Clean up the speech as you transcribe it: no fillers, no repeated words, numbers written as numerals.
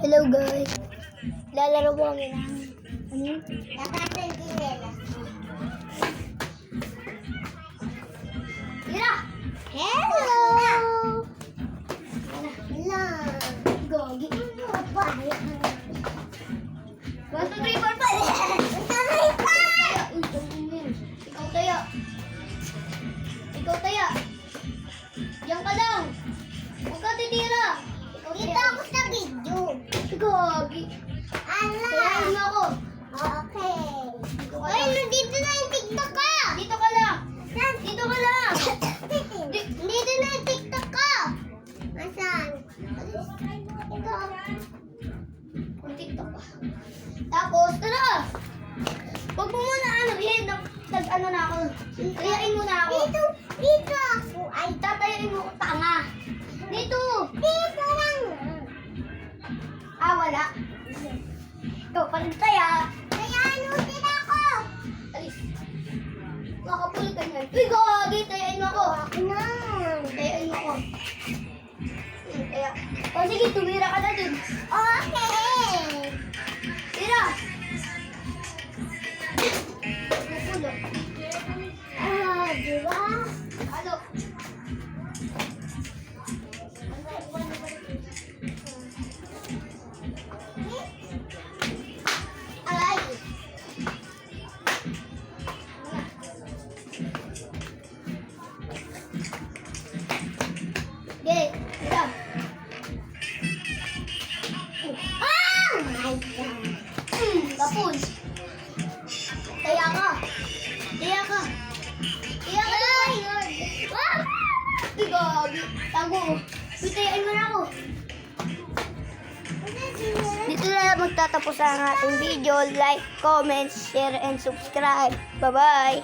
Hello guys. Lalaro po kami ng Tira! Hello! Hello! Gogi. 1, 2, 3, 4, 5! Ikaw tayo. Ikaw tayo. Diyan ka lang. Huwag ka titira. Dito ako sa video. Gogi. Kayain mo ako. Okay. Dito ka Ay, lang. nandito na yung TikTok ko. Dito ka lang. Dito ka lang. Dito na yung TikTok ko. Nasaan? Ito. Kung TikTok ka. Tapos, tara. Huwag mo muna nag-ano na ako. Kayain mo na ako. Dito ako. Ay, tatayain mo ko tanga. Dito. Dito lang. Ah, wala. Ikaw, pantaya. Kaya ano din ako? Alis. Makapul ka niyan. Uy, gogi. Tayain mo ako. No. Tayain mo ako. Kaya. O, sige, tumira ka na dun. Okay. Tira. Pupulo. Diba? Ano? Alay. Okay, tira. Oh my God. Kapun. Taya ka. Taya ka. Taya ka. Wow. Uy, gogi. Tago. Uy, tayain mo na ako. Dito na magtatapos ang ating video. Like, comment, share, and subscribe. Bye-bye.